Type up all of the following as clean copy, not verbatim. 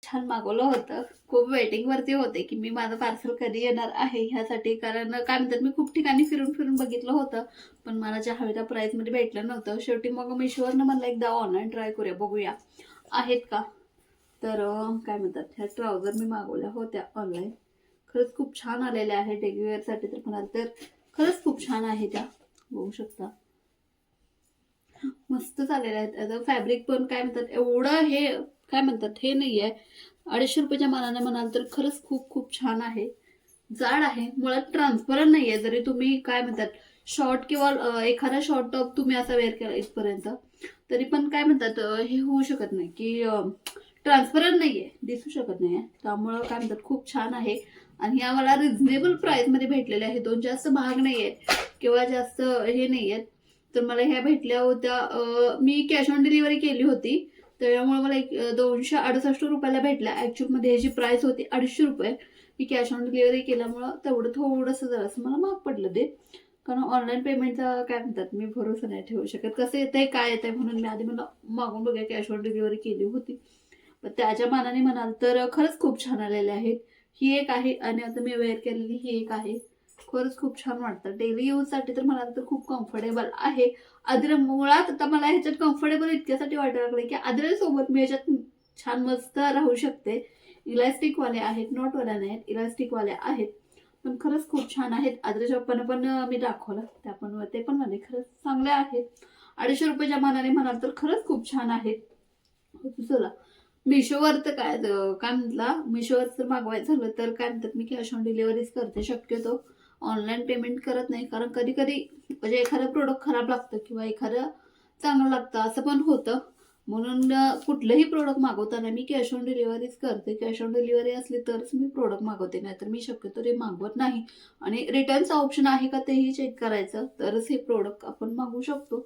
छान मागवलं होतं. खूप वेटिंगवरती होते की मी माझं पार्सल कधी येणार आहे ह्यासाठी. कारण काय म्हणतात मी खूप ठिकाणी फिरून फिरून बघितलं होतं, पण मला ज्या हव्या त्या प्राईसमध्ये भेटलं नव्हतं. शेवटी मग मिशोवरनं म्हणलं एकदा ऑनलाईन ट्राय करूया, बघूया आहेत का. तर काय म्हणतात ह्या ट्राउझर मी मागवल्या होत्या ऑनलाईन. खरंच खूप छान आलेल्या आहेत डेली वेअरसाठी. तर म्हणाल तर खरंच खूप छान आहे त्या, बघू शकता. मस्त झालेल्या आहेत. आता फॅब्रिक पण काय म्हणतात एवढं हे काय म्हणतात हे नाही आहे. 250 रुपयाच्या मानाने म्हणाल तर खरंच खूप खूप छान आहे. जाड आहे, मुळात ट्रान्सपरंट नाही आहे. जरी तुम्ही काय म्हणतात शॉर्ट किंवा एखादा शॉर्ट टॉप तुम्ही असा वेअर केला इथपर्यंत, तरी पण काय म्हणतात हे होऊ शकत नाही की ट्रान्सपरंट नाही आहे, दिसू शकत नाही आहे. त्यामुळं काय म्हणतात खूप छान आहे. आणि ह्या मला रिझनेबल प्राईसमध्ये भेटलेले आहेत. दोन जास्त महाग नाही आहेत किंवा जास्त हे नाही आहेत. तर मला ह्या भेटल्या होत्या. मी कॅश ऑन डिलिव्हरी केली होती, त्यामुळे मला 268 रुपयाला भेटल्या. ॲक्च्युअलमध्ये ह्याची प्राईस होती 250 रुपये. मी कॅश ऑन डिलिव्हरी केल्यामुळं तेवढं थोडंसं जरासं मला महाग पडलं ते. कारण ऑनलाईन पेमेंटचा काय म्हणतात मी भरोसा नाही ठेवू शकत, कसं येतंय काय येतंय म्हणून मी आधी मला मागून बघूया कॅश ऑन डिलिव्हरी केली होती. पण त्याच्या मानाने म्हणाल तर खरंच खूप छान आलेले आहेत. ही एक आहे आणि आता मी वेअर केलेली ही एक आहे. खरंच खूप छान वाटतं डेली यूजसाठी. तर म्हणाल तर खूप कम्फर्टेबल आहे. मुळात आता मला ह्याच्यात कम्फर्टेबल इतक्यासाठी वाटायला लागले की सोबत मी ह्याच्यात छान मस्त राहू शकते. इलास्टिकवाले आहेत, नॉटवाल्या नाहीत, इलास्टिकवाले आहेत. पण खरंच खूप छान आहेत. आद्रेच्या पप्पानं पण मी दाखवलं, त्या पण ते पण म्हणे खरंच चांगले आहेत. 250 रुपयाच्या मानाने म्हणाल तर खरंच खूप छान आहेत. चला मिशोवर तर काय म्हटलं, मिशोवर जर मागवायचं झालं तर काय म्हणतात मी कॅश ऑन डिलिव्हरीच करते शक्यतो. ऑनलाईन पेमेंट करत नाही. कारण कधी कधी म्हणजे एखादं प्रोडक्ट खराब लागतं किंवा एखादं चांगलं लागतं असं पण होतं. म्हणून कुठलंही प्रोडक्ट मागवताना मी कॅश ऑन डिलिव्हरीच करते. कॅश ऑन डिलिव्हरी असली तरच मी प्रोडक्ट मागवते, नाहीतर मी शक्यतो ते मागवत नाही. आणि रिटर्नचा ऑप्शन आहे का तेही चेक करायचं, तरच हे प्रोडक्ट आपण मागवू शकतो.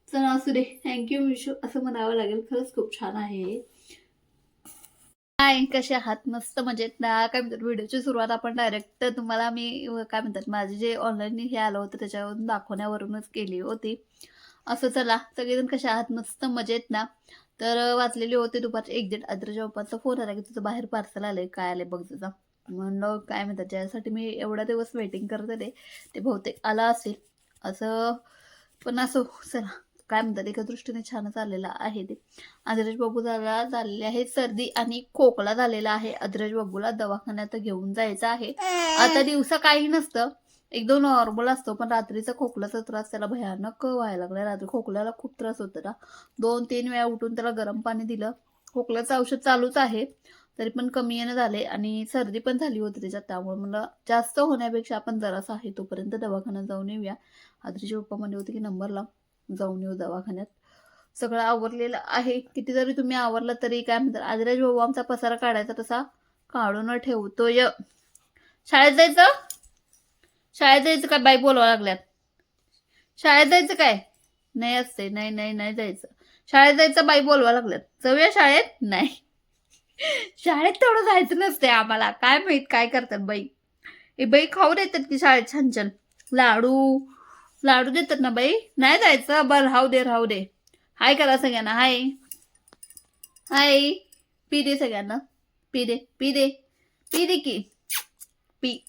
चला असू दे, थँक्यू मिशो असं म्हणावं लागेल. खरंच खूप छान आहे हे. हाय, कसे आहात? मस्त मजेत ना? काय म्हणतात व्हिडिओची सुरुवात आपण डायरेक्ट तुम्हाला मी काय म्हणतात माझे जे ऑनलाईन हे आलं होतं त्याच्यावरून दाखवण्यावरूनच केली होती. असं चला सगळेजण कसे आहात? मस्त मजेत ना? तर वाचलेली होती दुपारचे 1:30 आद्रच्या पप्पांचा फोन आला की तुझं बाहेर पार्सल आलंय, काय आलंय बघ तुझा. म्हणलं काय म्हणतात ज्यासाठी मी एवढा दिवस वेटिंग करत होते ते बहुतेक आला असेल असं. पण असं चला काय म्हणतात एका दृष्टीने छानच आलेलं आहे ते. आदर्श बाबूला झालेली आहे सर्दी आणि खोकला झालेला आहे. आदर्श बाबूला दवाखान्यात घेऊन जायचं आहे. आता दिवसा काही नसतं, एकदम नॉर्मल असतो, पण रात्रीचा खोकल्याचा त्रास त्याला भयानक व्हायला लागला. रात्री खोकल्याला खूप त्रास होतो ना. 2-3 वेळा उठून त्याला गरम पाणी दिलं. खोकल्याचं औषध चालूच आहे, तरी पण कमी येणं झाले आणि सर्दी पण झाली होती त्याच्यात. त्यामुळे मला जास्त होण्यापेक्षा आपण जरासा आहे तोपर्यंत दवाखान्यात जाऊन येऊया. आदर्श पप्पा म्हणले होते की नंबर लाव, जाऊन येऊ दवाखान्यात. सगळं आवरलेलं आहे. किती जरी तुम्ही आवरलं तरी काय म्हणतात आदिराज भाऊ आमचा पसारा काढायचा तसा काढून ठेवतोय. शाळेत जायचं, शाळेत जायचं काय बाई बोलवा लागल्यात. शाळेत जायचं काय नाही असते, नाही नाही नाही जायचं. शाळेत जायचं बाई बोलवा लागल्यात, जाऊया शाळेत. नाही शाळेत तेवढं जायचं नसते आम्हाला, काय माहित काय करतात बाई. हे बाई खाऊ देतात की शाळेत छान छान लाडू लाडू देतात ना बाई. नाही जायचं बरं, राहू दे राहू दे. हाय करा सगळ्यांना, हाय हाय. पी दे सगळ्यांना, पी दे पी दे पी दे की पी.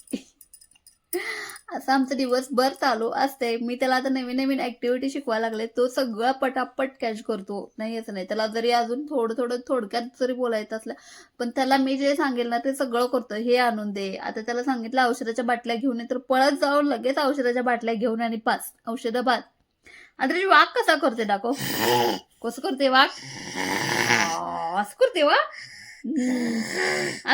असं आमचं दिवसभर चालू असते. मी त्याला आता नवीन नवीन ऍक्टिव्हिटी शिकवायला लागले. तो सगळं पटापट कॅच करतो, नाही असं नाही. त्याला जरी अजून थोडं थोडं थोडक्यात जरी बोलायचं असलं, पण त्याला मी जे सांगेल ना ते सगळं करतो. हे आणून दे, आता त्याला सांगितलं औषधाच्या बाटल्या घेऊन ये, तर पळत जाऊन लगेच औषधाच्या बाटल्या घेऊन आणि पाच औषधं बाद. आता वाघ कसा करते दाखव, कसं करते वाघ, असं करते वा.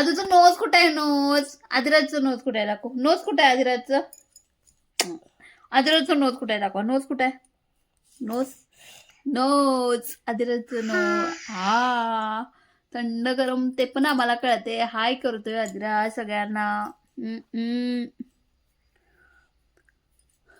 तुझं नोज कुठे आहे? नोज, आदिराजचं नोज कुठे आहे दाखव. नोज कुठे आहे आदिराजचं? आदिराजचं नोज कुठे आहे दाखवा. नोज कुठे आहे? नोज नोज आदिराजचं नोज. हा थंड गरम ते पण आम्हाला कळते. हाय करतोय आदिराज सगळ्यांना.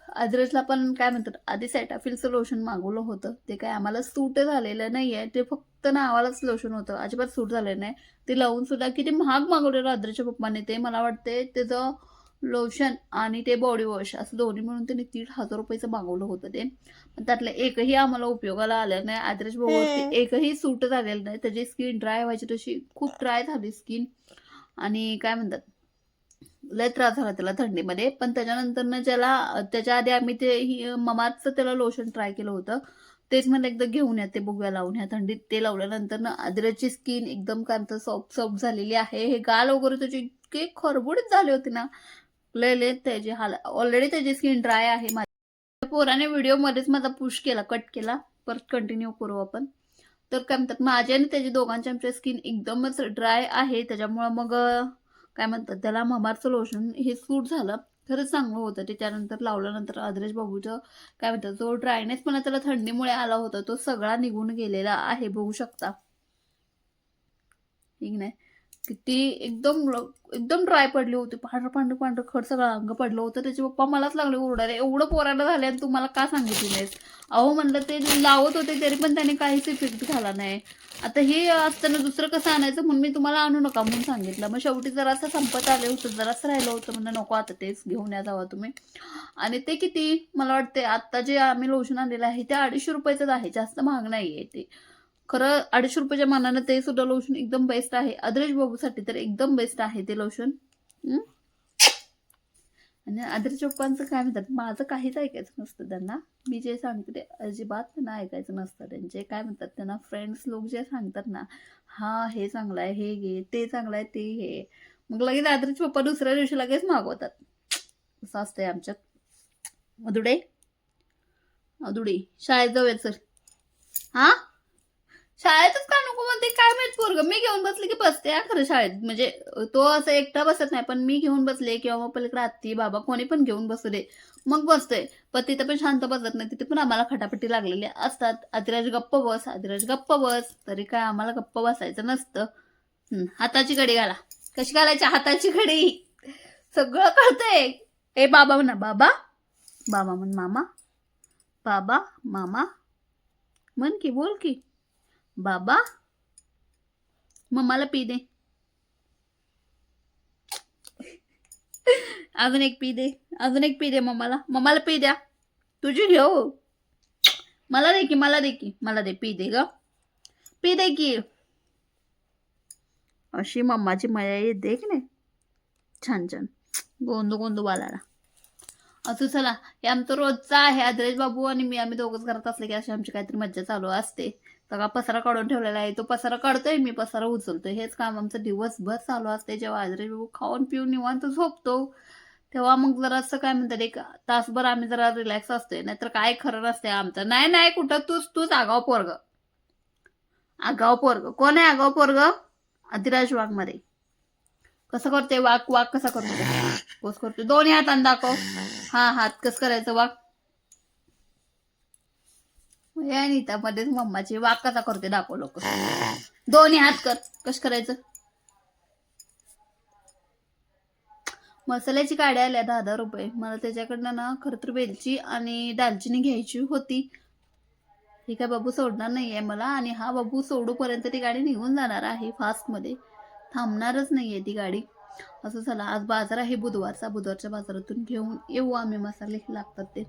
आदरसला पण काय म्हणतात आधी सॅटाफिलचं लोशन मागवलं होतं, ते काय आम्हाला सूट झालेलं नाही आहे. ते फक्त नावालाच लोशन होतं, अजिबात सूट झालेलं नाही. ते लावून सुद्धा किती महाग मागवलेलं आदरच्या पप्पाने. ते मला वाटते त्याचं लोशन आणि ते बॉडी वॉश असं दोन्ही मिळून त्यांनी 1,500 रुपयाचं मागवलं होतं ते. पण त्यातलं एकही आम्हाला उपयोगाला आलं नाही. आदर्श भाऊवरती एकही सूट झालेलं नाही. त्याची स्किन ड्राय व्हायची तशी खूप ड्राय झाली स्किन. आणि काय म्हणतात, लय त्रास झाला त्याला थंडीमध्ये. पण त्याच्यानंतर त्याच्या आधी आम्ही ते ममाचं त्याला लोशन ट्राय केलं होतं. तेच म्हणलं एकदा घेऊन या, ते बघूया लावून ह्या थंडीत. ते लावल्यानंतर ना आदिराची स्किन एकदम काय सॉफ्ट सॉफ्ट झालेली आहे. हे गाल वगैरे त्याचे इतके खरबुडीत झाले होते ना, लय त्याची हाल. ऑलरेडी त्याची स्किन ड्राय आहे. माझ्या पोराने व्हिडिओमध्येच माझा पुश केला, कट केला. परत कंटिन्यू करू आपण. तर काय म्हणतात, माझ्या आणि त्याची दोघांची आमच्या स्किन एकदमच ड्राय आहे. त्याच्यामुळं मग काय म्हणतात त्याला ममाचं लोशन हे सूट झालं. खरंच चांगलं होतं ते. त्यानंतर लावल्यानंतर आदरेश बाबूचं काय म्हणतात, जो ड्रायनेस पण त्याला थंडीमुळे आला होता तो सगळा निघून गेलेला आहे. बघू शकता, ठीक नाही, किती एकदम एकदम ड्राय पडली होती. पांढरं पांढरं खड सगळं अंग पडलं होतं. त्याचे पप्पा मलाच लागले ओरडायला, एवढं पोराला झाले आणि तुम्हाला का सांगितली नाहीस. अहो म्हणलं, ते लावत होते तरी पण त्याने काहीच इफेक्ट झाला नाही. आता हे असताना दुसरं कसं आणायचं म्हणून मी तुम्हाला आणू नका म्हणून सांगितलं. मग शेवटी जरासं संपत आले होतं, जरासं राहिलं होतं. म्हणलं नको आता तेच घेऊन या जावा तुम्ही. आणि ते किती मला वाटते आता जे आम्ही लोशन आणलेलं आहे ते 250 रुपयाचंच आहे, जास्त महाग नाही आहे ते. खरं 250 रुपयाच्या मानानं ते सुद्धा लोशन एकदम बेस्ट आहे. आदर्श बाबूसाठी तर एकदम बेस्ट आहे ते लोशन. आणि आदर्श पप्पांचं काय म्हणतात, माझं काहीच ऐकायचं नसतं त्यांना. मी जे सांगते ते अजिबात त्यांना ऐकायचं नसतं. त्यांचे काय म्हणतात, त्यांना फ्रेंड्स लोक जे सांगतात ना, हा हे चांगलं आहे, हे घे, ते चांगलं आहे, ते हे, मग लगेच आदर्श पप्पा दुसऱ्या दिवशी लगेच मागवतात. असं असतंय आमच्यात. मधुडे मधुडे शाळेत जाऊया सर. हा, शाळेतच का नको म्हणते काय माहित पोरग. मी घेऊन बसले की बसते खरं शाळेत. म्हणजे तो असं एकटा बसत नाही, पण मी घेऊन बसले किंवा मग पलीकडे आत्ती बाबा कोणी पण घेऊन बसू दे मग बसतोय. पण तिथे पण शांत बसत नाही. तिथे पण आम्हाला खटापट्टी लागलेली असतात. आदिराज गप्प बस, आदिराज गप्प बस. तरी काय आम्हाला गप्प बसायचं नसतं. हाताची घडी घाला. कशी घालायची हाताची घडी, सगळं कळतंय. ए बाबा म्हणा बाबा, बाबा म्हण मामा, बाबा मामा म्हण की, बोल की बाबा. मम्माला पी दे, अजून एक पी दे, अजून एक पी दे मम्माला. मम्माला पी द्या, तुझी घेऊ. मला दे की, मला दे की, मला दे, पी दे ग, पी दे की. अशी मम्माची मजा येते की नाही, छान छान गोंदू गोंदू बालाला. असं चला, हे आमचं रोजचं आहे. आदरेश बाबू आणि मी आम्ही दोघंच घरात असले की अशी आमची काहीतरी मज्जा चालू असते. सगळा पसारा काढून ठेवलेला आहे. तो पसारा काढतोय, मी पसारा उचलतोय. हेच काम आमचं दिवसभर चालू असते. जेव्हा आदरेश बाबू खाऊन पिऊन निवांत झोपतो तेव्हा मग जरा असं काय म्हणतात, एक तासभर आम्ही जरा रिलॅक्स असतोय. नाहीतर काय खरं नसते आमचं. नाही नाही, कुठं तूच आगाव पोरग, आगाव पोरग. कोण आहे आगाव पोरग? आदिराज वाघमारे. कसं करते वाक, वाक कसा करतो, कस करतो, दोन्ही हाताने दाखव. हा, हात कस करायचं वाक. हे नीता मध्येच मम्माची वाक कसा करते दाखव लोक. दोन्ही हात कर, कस करायचं. मसाल्याची काडी आल्या 10-10 रुपये. मला त्याच्याकडनं ना खरं तर वेलची आणि दालचिनी घ्यायची होती. ही काय बाबू सोडणार नाहीये मला, आणि हा बाबू सोडूपर्यंत ती गाडी निघून जाणार आहे फास्टमध्ये, थांबणारच नाहीये ती गाडी. असं झालं. आज बाजार आहे बुधवारचा. बुधवारच्या बाजारातून घेऊन येऊ आम्ही मसाले लागतात ते.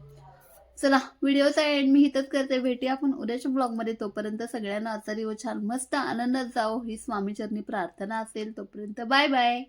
चला, व्हिडिओचा एंड मी इथंच करते. भेटूया आपण उद्याच्या ब्लॉगमध्ये. तोपर्यंत सगळ्यांना आजचा दिवस छान मस्त आनंदात जाओ ही स्वामीचरणी प्रार्थना असेल. तोपर्यंत बाय बाय.